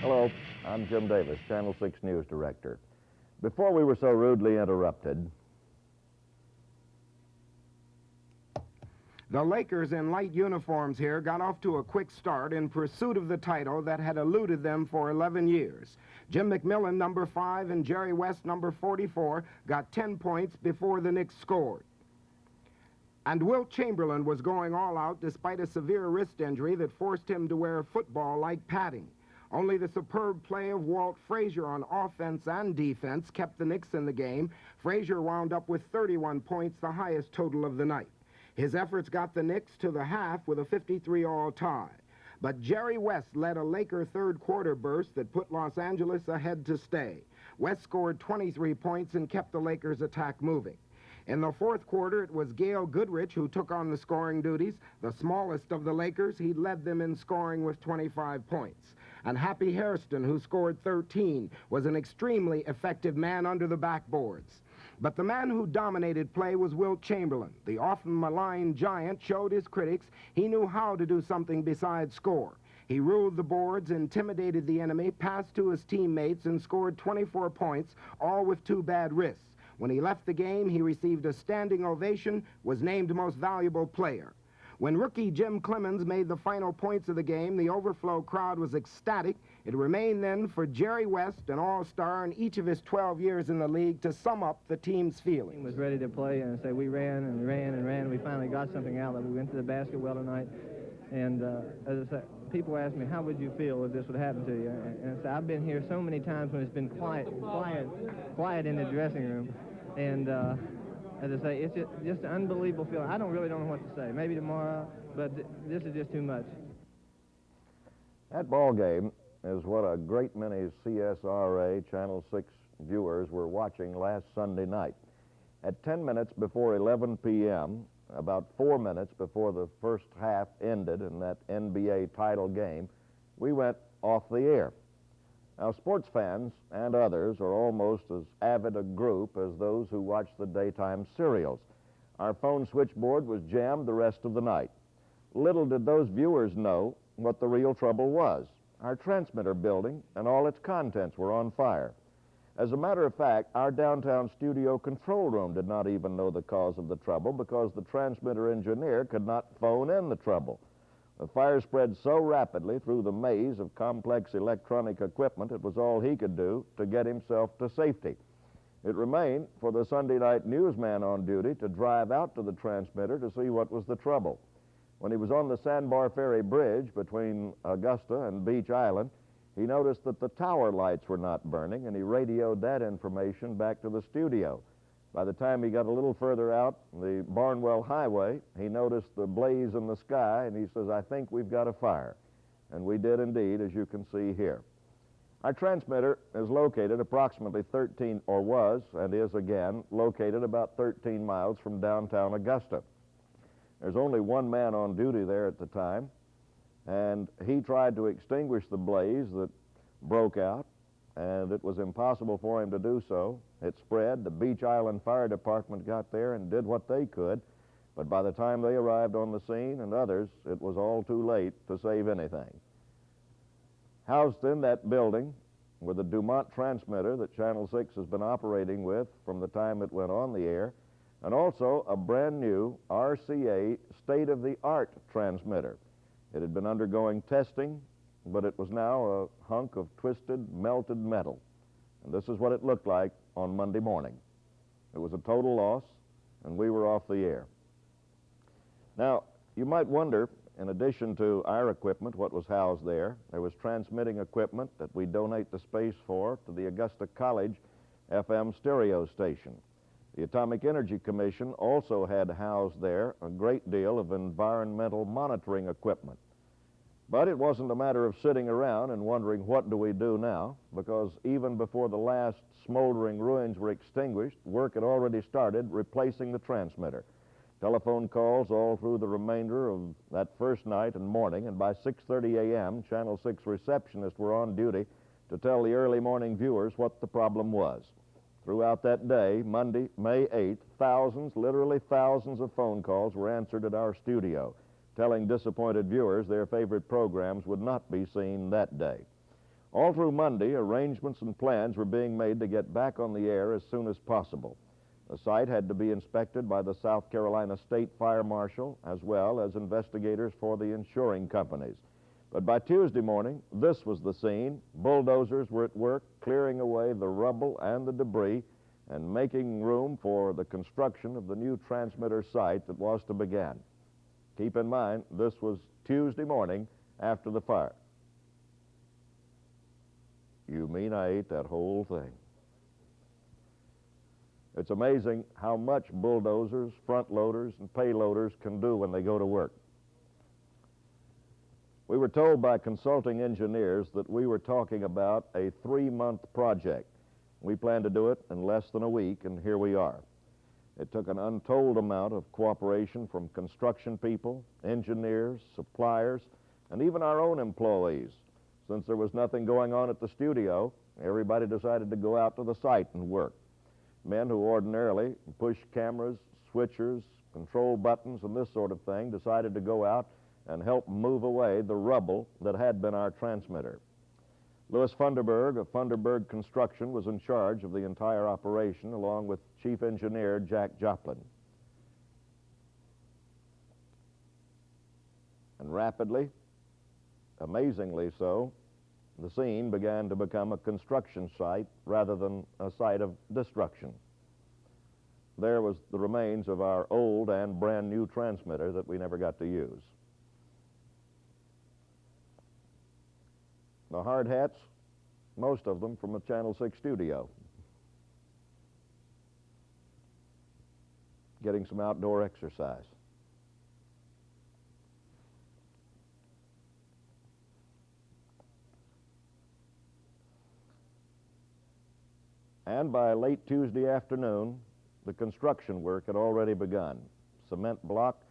Hello, I'm Jim Davis, Channel 6 News Director. Before we were so rudely interrupted, the Lakers in light uniforms here got off to a quick start in pursuit of the title that had eluded them for 11 years. Jim McMillan, number 5, and Jerry West, number 44, got 10 points before the Knicks scored. And Wilt Chamberlain was going all out despite a severe wrist injury that forced him to wear football-like padding. Only the superb play of Walt Frazier on offense and defense kept the Knicks in the game. Frazier wound up with 31 points, the highest total of the night. His efforts got the Knicks to the half with a 53-all tie. But Jerry West led a Laker third-quarter burst that put Los Angeles ahead to stay. West scored 23 points and kept the Lakers' attack moving. In the fourth quarter, it was Gail Goodrich who took on the scoring duties. The smallest of the Lakers, he led them in scoring with 25 points. And Happy Hairston, who scored 13, was an extremely effective man under the backboards. But the man who dominated play was Wilt Chamberlain. The often maligned giant showed his critics he knew how to do something besides score. He ruled the boards, intimidated the enemy, passed to his teammates, and scored 24 points, all with 2 bad wrists. When he left the game, he received a standing ovation, was named most valuable player. When rookie Jim Clemens made the final points of the game, the overflow crowd was ecstatic. It remained then for Jerry West, an all-star in each of his 12 years in the league, to sum up the team's feelings. The team was ready to play, and say we ran and ran and ran. We finally got something out of it. We went to the basket well tonight. And as I said, people ask me, how would you feel if this would happen to you? And I say, I've been here so many times when it's been quiet in the dressing room. And as I say, it's just an unbelievable feeling. I really don't know what to say. Maybe tomorrow, but this is just too much. that ball game is what a great many CSRA Channel 6 viewers were watching last Sunday night. At 10 minutes before 11 p.m., about 4 minutes before the first half ended in that NBA title game, we went off the air. Now, sports fans and others are almost as avid a group as those who watch the daytime serials. Our phone switchboard was jammed the rest of the night. Little did those viewers know what the real trouble was. Our transmitter building and all its contents were on fire. As a matter of fact, our downtown studio control room did not even know the cause of the trouble because the transmitter engineer could not phone in the trouble. The fire spread so rapidly through the maze of complex electronic equipment, it was all he could do to get himself to safety. It remained for the Sunday night newsman on duty to drive out to the transmitter to see what was the trouble. When he was on the Sandbar Ferry Bridge between Augusta and Beech Island, he noticed that the tower lights were not burning, and he radioed that information back to the studio. By the time he got a little further out the Barnwell Highway, he noticed the blaze in the sky, and he says, "I think we've got a fire." And we did indeed, as you can see here. Our transmitter is located approximately 13, or was, and is again, located about 13 miles from downtown Augusta. There's only one man on duty there at the time, and he tried to extinguish the blaze that broke out, and it was impossible for him to do so. It spread. The Beech Island Fire Department got there and did what they could, but by the time they arrived on the scene, and others, it was all too late to save anything. Housed in that building were the Dumont transmitter that Channel 6 has been operating with from the time it went on the air, and also a brand new RCA state-of-the-art transmitter. It had been undergoing testing, but it was now a hunk of twisted, melted metal. And this is what it looked like on Monday morning. It was a total loss, and we were off the air. Now, you might wonder, in addition to our equipment, what was housed there. There was transmitting equipment that we donate the space for to the Augusta College FM stereo station. The Atomic Energy Commission also had housed there a great deal of environmental monitoring equipment. But it wasn't a matter of sitting around and wondering, what do we do now? Because even before the last smoldering ruins were extinguished, work had already started replacing the transmitter. Telephone calls all through the remainder of that first night and morning, and by 6:30 a.m., Channel 6 receptionists were on duty to tell the early morning viewers what the problem was. Throughout that day, Monday, May 8th, thousands, literally thousands of phone calls were answered at our studio, telling disappointed viewers their favorite programs would not be seen that day. All through Monday, arrangements and plans were being made to get back on the air as soon as possible. The site had to be inspected by the South Carolina State Fire Marshal as well as investigators for the insuring companies. But by Tuesday morning, this was the scene. Bulldozers were at work clearing away the rubble and the debris and making room for the construction of the new transmitter site that was to begin. Keep in mind, this was Tuesday morning after the fire. You mean I ate that whole thing? It's amazing how much bulldozers, front loaders, and payloaders can do when they go to work. We were told by consulting engineers that we were talking about a 3-month project. We planned to do it in less than a week, and here we are. It took an untold amount of cooperation from construction people, engineers, suppliers, and even our own employees. Since there was nothing going on at the studio, everybody decided to go out to the site and work. Men who ordinarily push cameras, switchers, control buttons, and this sort of thing decided to go out and help move away the rubble that had been our transmitter. Louis Funderburg of Funderburg Construction was in charge of the entire operation, along with Chief Engineer Jack Joplin. And rapidly, amazingly so, the scene began to become a construction site rather than a site of destruction. There was the remains of our old and brand new transmitter that we never got to use. The hard hats, most of them from the Channel 6 studio. Getting some outdoor exercise. And by late Tuesday afternoon, the construction work had already begun. Cement block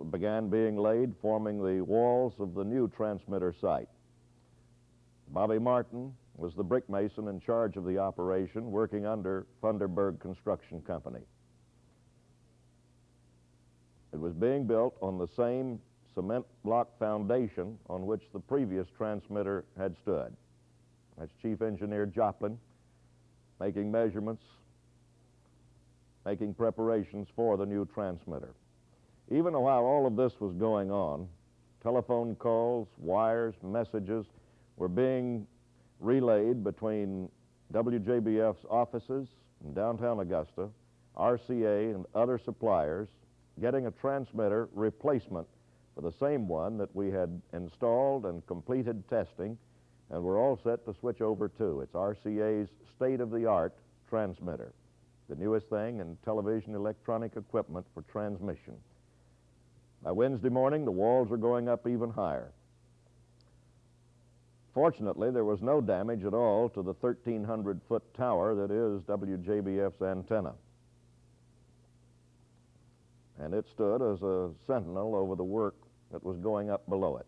began being laid, forming the walls of the new transmitter site. Bobby Martin was the brick mason in charge of the operation, working under Funderburg Construction Company. It was being built on the same cement block foundation on which the previous transmitter had stood. That's Chief Engineer Joplin making measurements, making preparations for the new transmitter. Even while all of this was going on, telephone calls, wires, messages were being relayed between WJBF's offices in downtown Augusta, RCA, and other suppliers, getting a transmitter replacement for the same one that we had installed and completed testing, and we're all set to switch over to. It's RCA's state-of-the-art transmitter, the newest thing in television electronic equipment for transmission. By Wednesday morning, the walls were going up even higher. Fortunately, there was no damage at all to the 1,300-foot tower that is WJBF's antenna. And it stood as a sentinel over the work that was going up below it.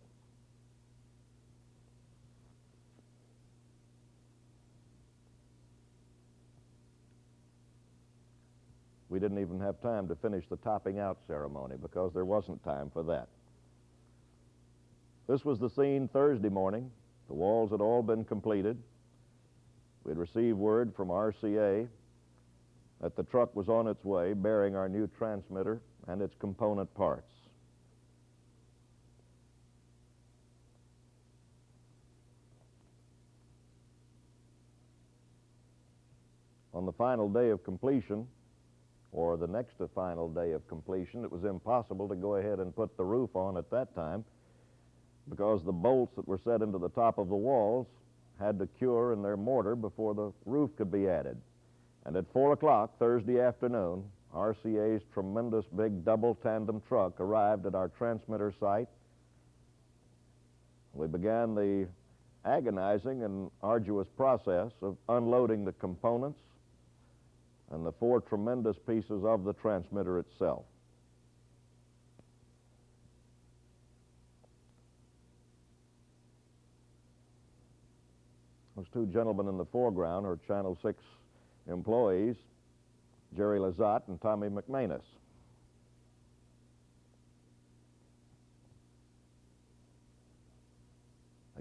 We didn't even have time to finish the topping out ceremony because there wasn't time for that. This was the scene Thursday morning. The walls had all been completed. We'd received word from RCA that the truck was on its way bearing our new transmitter and its component parts. On the final day of completion, or the next to final day of completion, it was impossible to go ahead and put the roof on at that time because the bolts that were set into the top of the walls had to cure in their mortar before the roof could be added. And at 4 o'clock Thursday afternoon, RCA's tremendous big double tandem truck arrived at our transmitter site. We began the agonizing and arduous process of unloading the components and the 4 tremendous pieces of the transmitter itself. Those 2 gentlemen in the foreground are Channel 6 employees, Jerry Lizotte and Tommy McManus.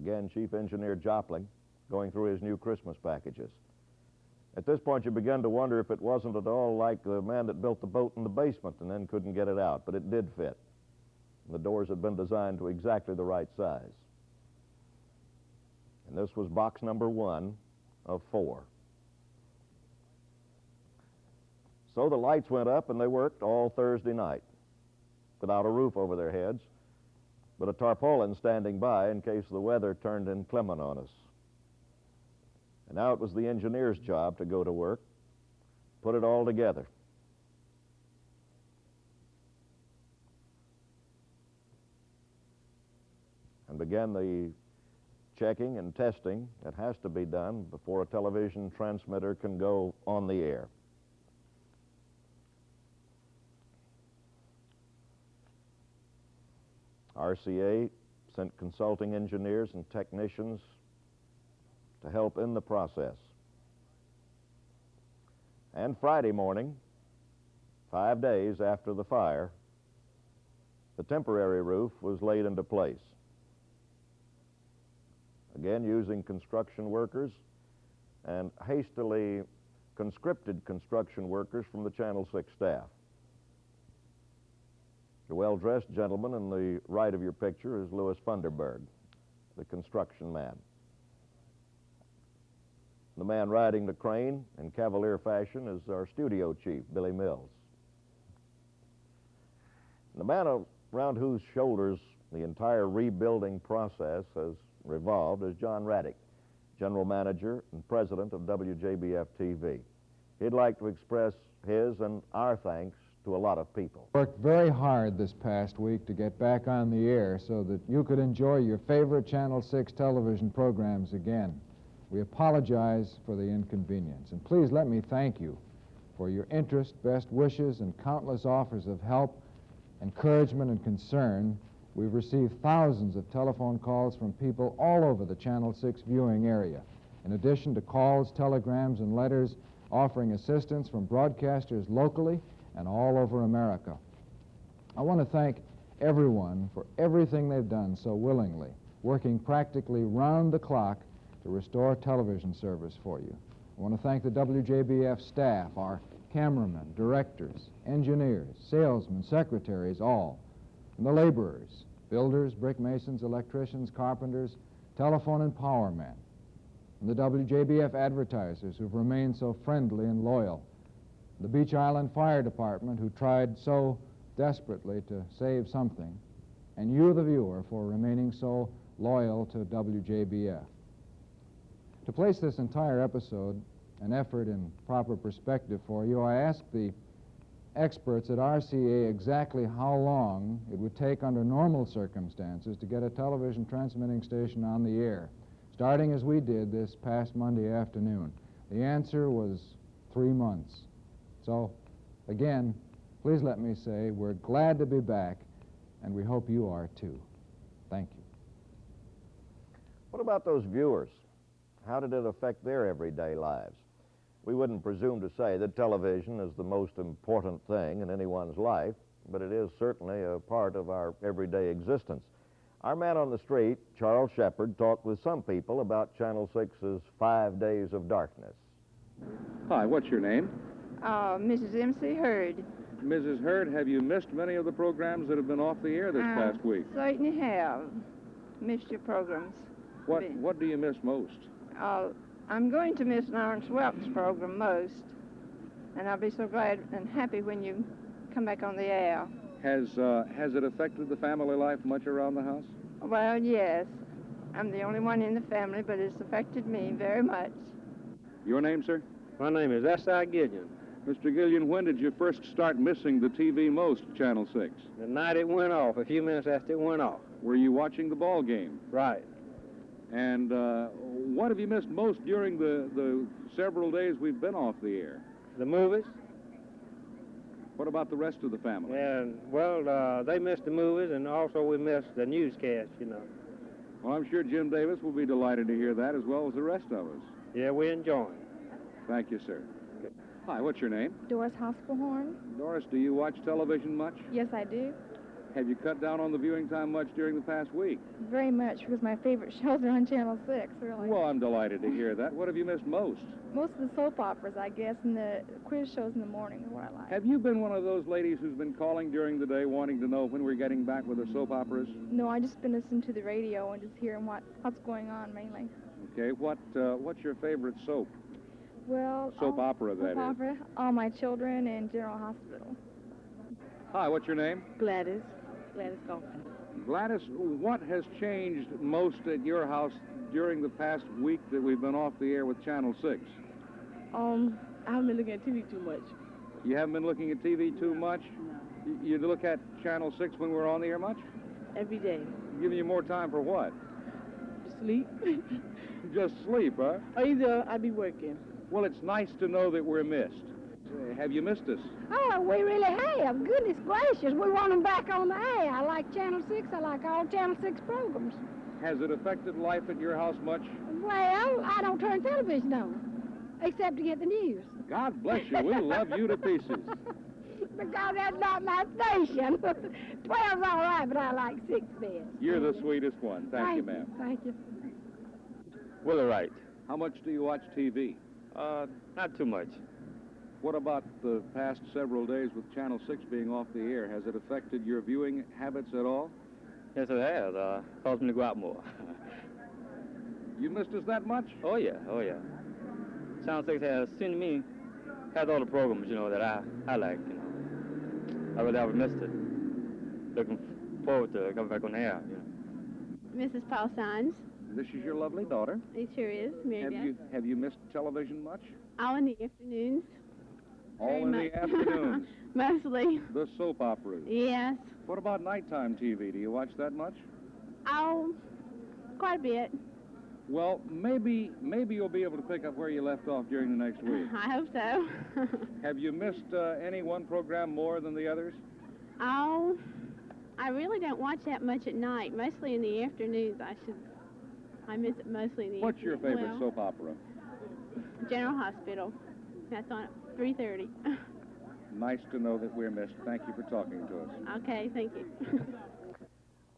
Again, Chief Engineer Jopling going through his new Christmas packages. At this point, you begin to wonder if it wasn't at all like the man that built the boat in the basement and then couldn't get it out, but it did fit. The doors had been designed to exactly the right size. And this was box number 1 of 4. So the lights went up and they worked all Thursday night without a roof over their heads, but a tarpaulin standing by in case the weather turned inclement on us. And now it was the engineer's job to go to work, put it all together. And began the checking and testing that has to be done before a television transmitter can go on the air. RCA sent consulting engineers and technicians to help in the process. And Friday morning, 5 days after the fire, the temporary roof was laid into place. Again, using construction workers and hastily conscripted construction workers from the Channel 6 staff. The well-dressed gentleman in the right of your picture is Louis Funderburg, the construction man. The man riding the crane in cavalier fashion is our studio chief, Billy Mills. And the man around whose shoulders the entire rebuilding process has revolved is John Raddick, general manager and president of WJBF TV. He'd like to express his and our thanks to a lot of people. Worked very hard this past week to get back on the air so that you could enjoy your favorite Channel 6 television programs again. We apologize for the inconvenience, and please let me thank you for your interest, best wishes, and countless offers of help, encouragement, and concern. We've received thousands of telephone calls from people all over the Channel 6 viewing area, in addition to calls, telegrams, and letters offering assistance from broadcasters locally and all over America. I want to thank everyone for everything they've done so willingly, working practically round the clock to restore television service for you. I want to thank the WJBF staff, our cameramen, directors, engineers, salesmen, secretaries, all, and the laborers, builders, brick masons, electricians, carpenters, telephone and power men, and the WJBF advertisers who've remained so friendly and loyal, the Beech Island Fire Department who tried so desperately to save something, and you, the viewer, for remaining so loyal to WJBF. To place this entire episode, an effort in proper perspective for you, I asked the experts at RCA exactly how long it would take under normal circumstances to get a television transmitting station on the air, starting as we did this past Monday afternoon. The answer was 3 months. So, again, please let me say we're glad to be back, and we hope you are too. Thank you. What about those viewers? How did it affect their everyday lives? We wouldn't presume to say that television is the most important thing in anyone's life, but it is certainly a part of our everyday existence. Our man on the street, Charles Shepard, talked with some people about Channel 6's 5 days of darkness. Hi, what's your name? Mrs. M.C. Hurd. Mrs. Hurd, have you missed many of the programs that have been off the air this past week? Certainly have. Missed your programs. What do you miss most? I'm going to miss Lawrence Welk's program most, and I'll be so glad and happy when you come back on the air. Has it affected the family life much around the house? Well, yes. I'm the only one in the family, but it's affected me very much. Your name, sir? My name is S.I. Gillian. Mr. Gillian, when did you first start missing the TV most, Channel 6? The night it went off, a few minutes after it went off. Were you watching the ball game? Right. And what have you missed most during the several days we've been off the air? The movies? What about the rest of the family? And, well, they missed the movies, and also we missed the newscast, you know. Well, I'm sure Jim Davis will be delighted to hear that, as well as the rest of us. Yeah, we enjoy it. Thank you, sir. Hi, what's your name? Doris Hospelhorn. Doris, do you watch television much? Yes, I do. Have you cut down on the viewing time much during the past week? Very much, because my favorite shows are on Channel 6, really. Well, I'm delighted to hear that. What have you missed most? Most of the soap operas, I guess, and the quiz shows in the morning are what I like. Have you been one of those ladies who's been calling during the day wanting to know when we're getting back with the soap operas? No, I just been listening to the radio and just hearing what's going on, mainly. Okay, what's your favorite soap? Well, Soap opera, that is. Soap opera, All My Children, and General Hospital. Hi, what's your name? Gladys Golfin. Gladys, what has changed most at your house during the past week that we've been off the air with Channel 6? I haven't been looking at TV too much. You haven't been looking at TV too much? No. You look at Channel 6 when we're on the air much? Every day. Giving you more time for what? Sleep. Just sleep, huh? Or either I be working. Well, it's nice to know that we're missed. Have you missed us? Oh, we really have. Goodness gracious, we want them back on the air. I like Channel 6. I like all Channel 6 programs. Has it affected life at your house much? Well, I don't turn television on, except to get the news. God bless you. We love you to pieces. Because that's not my station. 12's all right, but I like 6 best. You're the sweetest one. Thank you, ma'am. Thank you. Willie Wright. How much do you watch TV? Not too much. What about the past several days with Channel 6 being off the air? Has it affected your viewing habits at all? Yes, it has. Caused me to go out more. You missed us that much? Oh, yeah. Channel 6 has, seemed to me, has all the programs, that I like, I really haven't missed it. Looking forward to coming back on the air, Mrs. Paul Sines. This is your lovely daughter. It sure is, Mary Beth. Have you missed television much? All in the afternoons. All in the afternoons? Mostly. The soap operas? Yes. What about nighttime TV? Do you watch that much? Oh, quite a bit. Well, maybe you'll be able to pick up where you left off during the next week. I hope so. Have you missed any one program more than the others? Oh, I really don't watch that much at night. Mostly in the afternoons. I miss it mostly in the What's your afternoons. favorite soap opera? General Hospital. That's on at 3:30. Nice to know that we're missed. Thank you for talking to us. Okay, thank you.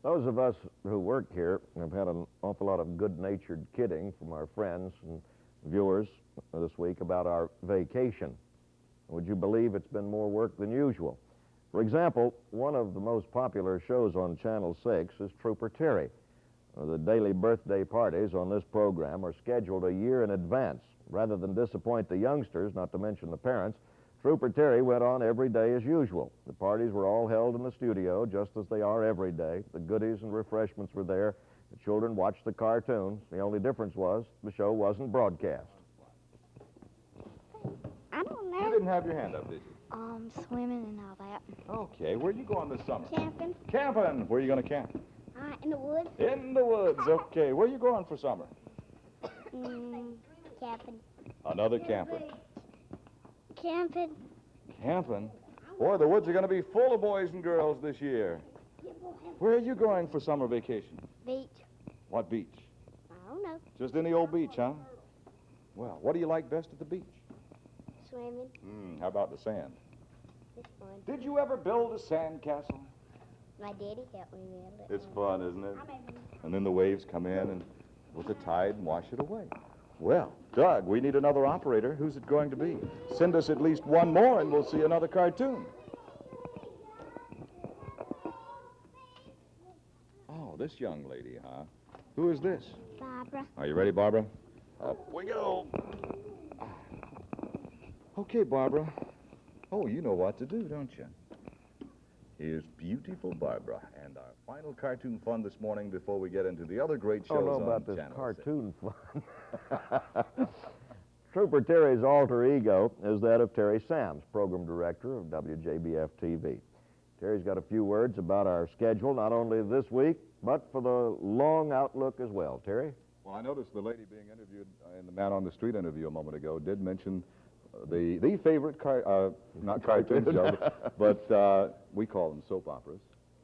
Those of us who work here have had an awful lot of good-natured kidding from our friends and viewers this week about our vacation. Would you believe it's been more work than usual? For example, one of the most popular shows on Channel 6 is Trooper Terry. The daily birthday parties on this program are scheduled a year in advance. Rather than disappoint the youngsters, not to mention the parents, Trooper Terry went on every day as usual. The parties were all held in the studio, just as they are every day. The goodies and refreshments were there. The children watched the cartoons. The only difference was the show wasn't broadcast. I don't know. You didn't have your hand up, did you? Swimming and all that. Okay, where are you going this summer? Camping. Camping. Where are you going to camp? In the woods. In the woods. Okay, where are you going for summer? Camping. Another camper. Camping. Camping? Boy, the woods are going to be full of boys and girls this year. Where are you going for summer vacation? Beach. What beach? I don't know. Just any old beach, huh? Well, what do you like best at the beach? Swimming. How about the sand? It's fun. Did you ever build a sand castle? My daddy helped me build it. It's fun, isn't it? And then the waves come in and with the tide and wash it away. Well, Doug, we need another operator. Who's it going to be? Send us at least one more and we'll see another cartoon. Oh, this young lady, huh? Who is this? Barbara. Are you ready, Barbara? Up we go. Okay, Barbara. Oh, you know what to do, don't you? Here's beautiful Barbara and our final cartoon fun this morning before we get into the other great shows I don't know on about this Channel cartoon fun. Trooper Terry's alter ego is that of Terry Sams, program director of WJBF TV. Terry's got a few words about our schedule, not only this week, but for the long outlook as well. Terry? Well, I noticed the lady being interviewed in the Man on the Street interview a moment ago did mention the favorite not cartoon show, but we call them soap operas,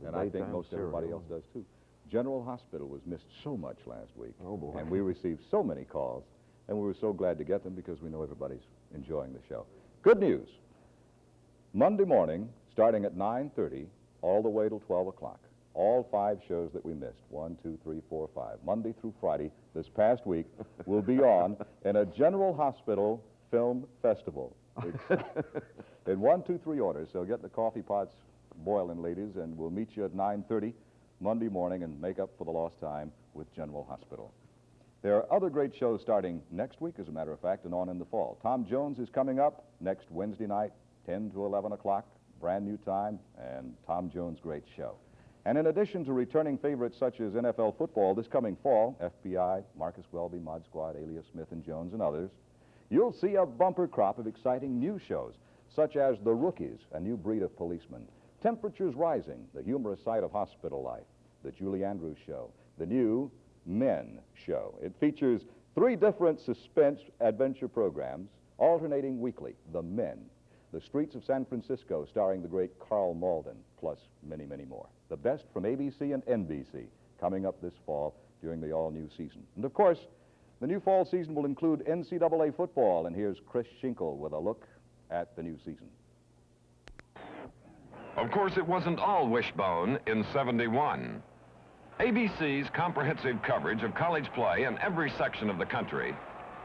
and I think most everybody else does too. General Hospital was missed so much last week. Oh, boy. And we received so many calls, and we were so glad to get them because we know everybody's enjoying the show. Good news. Monday morning, starting at 9:30, all the way till 12 o'clock. All 5 shows that we missed, 1, 2, 3, 4, 5, Monday through Friday this past week, will be on in a General Hospital Film Festival. It's in 1, 2, 3 orders, so get the coffee pots boiling, ladies, and we'll meet you at 9:30 Monday morning and make up for the lost time with General Hospital. There are other great shows starting next week, as a matter of fact, and on in the fall. Tom Jones is coming up next Wednesday night, 10 to 11 o'clock, brand new time, and Tom Jones' great show. And in addition to returning favorites such as NFL football this coming fall, FBI, Marcus Welby, Mod Squad, Alias Smith and Jones, and others, you'll see a bumper crop of exciting new shows, such as The Rookies, a new breed of policemen, Temperatures Rising, the humorous side of hospital life, The Julie Andrews Show, the new Men Show. It features 3 different suspense adventure programs, alternating weekly. The Men, The Streets of San Francisco, starring the great Carl Malden, plus many, many more. The best from ABC and NBC, coming up this fall during the all-new season. And, of course, the new fall season will include NCAA football, and here's Chris Schinkel with a look at the new season. Of course, it wasn't all wishbone in '71. ABC's comprehensive coverage of college play in every section of the country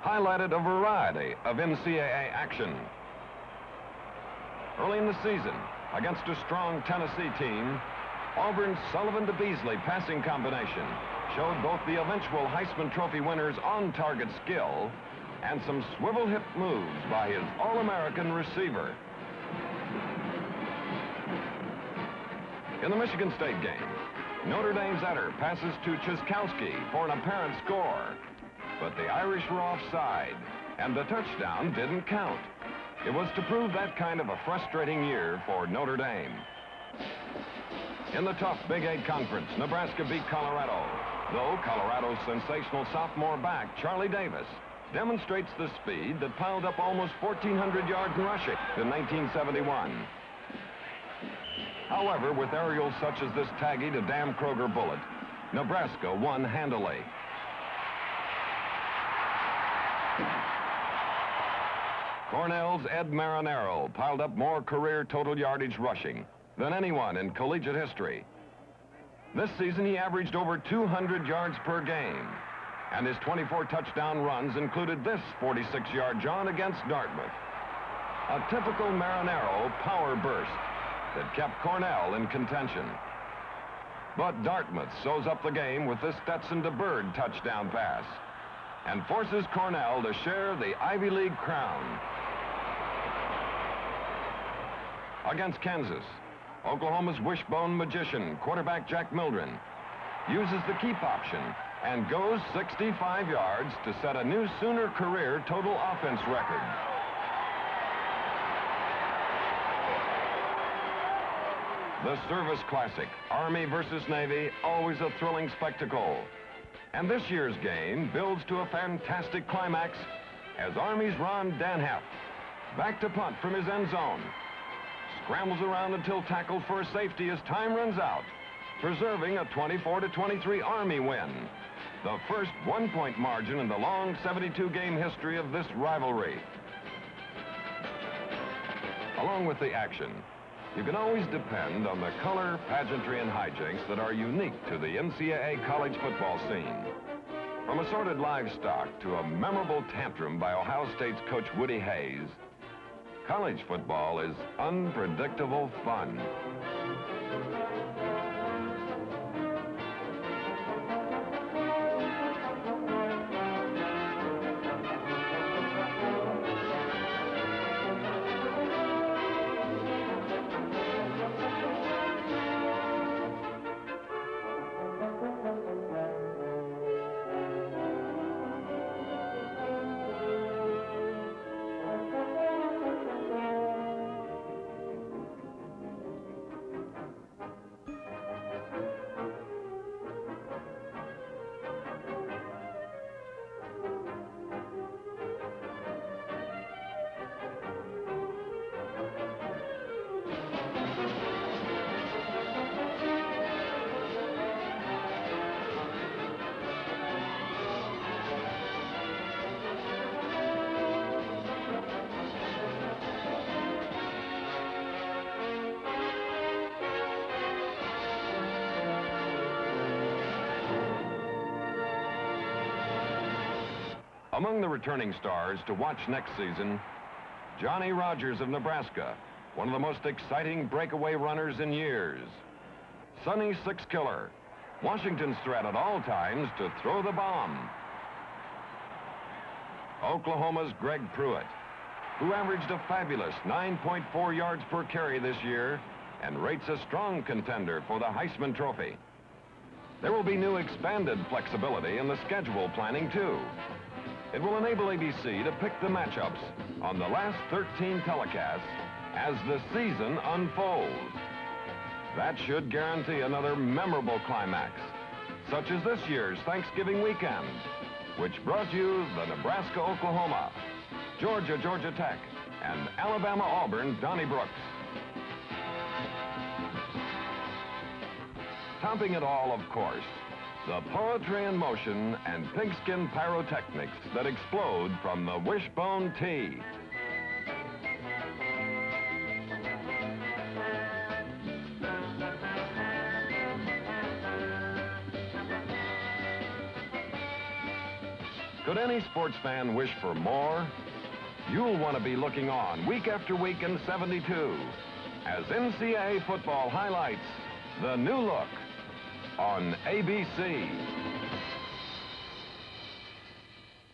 highlighted a variety of NCAA action. Early in the season, against a strong Tennessee team, Auburn's Sullivan to Beasley passing combination showed both the eventual Heisman Trophy winner's on-target skill and some swivel-hip moves by his All-American receiver. In the Michigan State game, Notre Dame's Etter passes to Chiskowski for an apparent score, but the Irish were offside, and the touchdown didn't count. It was to prove that kind of a frustrating year for Notre Dame. In the tough Big 8 conference, Nebraska beat Colorado, though Colorado's sensational sophomore back, Charlie Davis, demonstrates the speed that piled up almost 1,400 yards in rushing in 1971. However, with aerials such as this taggy to Dan Kroger bullet, Nebraska won handily. Cornell's Ed Marinaro piled up more career total yardage rushing than anyone in collegiate history. This season, he averaged over 200 yards per game, and his 24 touchdown runs included this 46-yard jaunt against Dartmouth. A typical Marinaro power burst that kept Cornell in contention. But Dartmouth sews up the game with this Stetson to Bird touchdown pass and forces Cornell to share the Ivy League crown. Against Kansas, Oklahoma's wishbone magician, quarterback Jack Mildren, uses the keep option and goes 65 yards to set a new Sooner career total offense record. The Service Classic, Army versus Navy, always a thrilling spectacle. And this year's game builds to a fantastic climax as Army's Ron Danheft, back to punt from his end zone, scrambles around until tackled for a safety as time runs out, preserving a 24-23 Army win, the first one-point margin in the long 72-game history of this rivalry. Along with the action, you can always depend on the color, pageantry, and hijinks that are unique to the NCAA college football scene. From assorted livestock to a memorable tantrum by Ohio State's coach Woody Hayes, college football is unpredictable fun. Among the returning stars to watch next season, Johnny Rogers of Nebraska, one of the most exciting breakaway runners in years. Sonny Six Killer, Washington's threat at all times to throw the bomb. Oklahoma's Greg Pruitt, who averaged a fabulous 9.4 yards per carry this year and rates a strong contender for the Heisman Trophy. There will be new expanded flexibility in the schedule planning, too. It will enable ABC to pick the matchups on the last 13 telecasts as the season unfolds. That should guarantee another memorable climax, such as this year's Thanksgiving weekend, which brought you the Nebraska-Oklahoma, Georgia-Georgia Tech, and Alabama-Auburn Donnybrook. Topping it all, of course, the poetry in motion and pigskin pyrotechnics that explode from the Wishbone Tea. Could any sports fan wish for more? You'll want to be looking on week after week in 72 as NCAA football highlights the new look on ABC.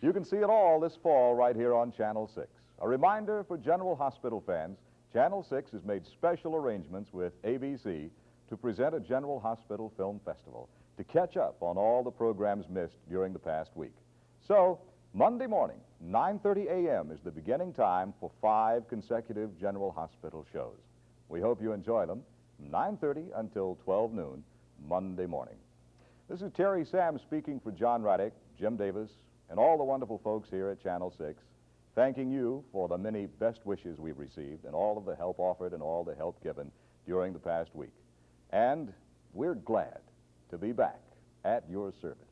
You can see it all this fall right here on Channel 6. A reminder for General Hospital fans, Channel 6 has made special arrangements with ABC to present a General Hospital Film Festival to catch up on all the programs missed during the past week. So, Monday morning, 9:30 a.m. is the beginning time for 5 consecutive General Hospital shows. We hope you enjoy them from 9:30 until 12 noon, Monday morning. This is Terry Sam speaking for John Raddick, Jim Davis, and all the wonderful folks here at Channel 6, thanking you for the many best wishes we've received and all of the help offered and all the help given during the past week. And we're glad to be back at your service.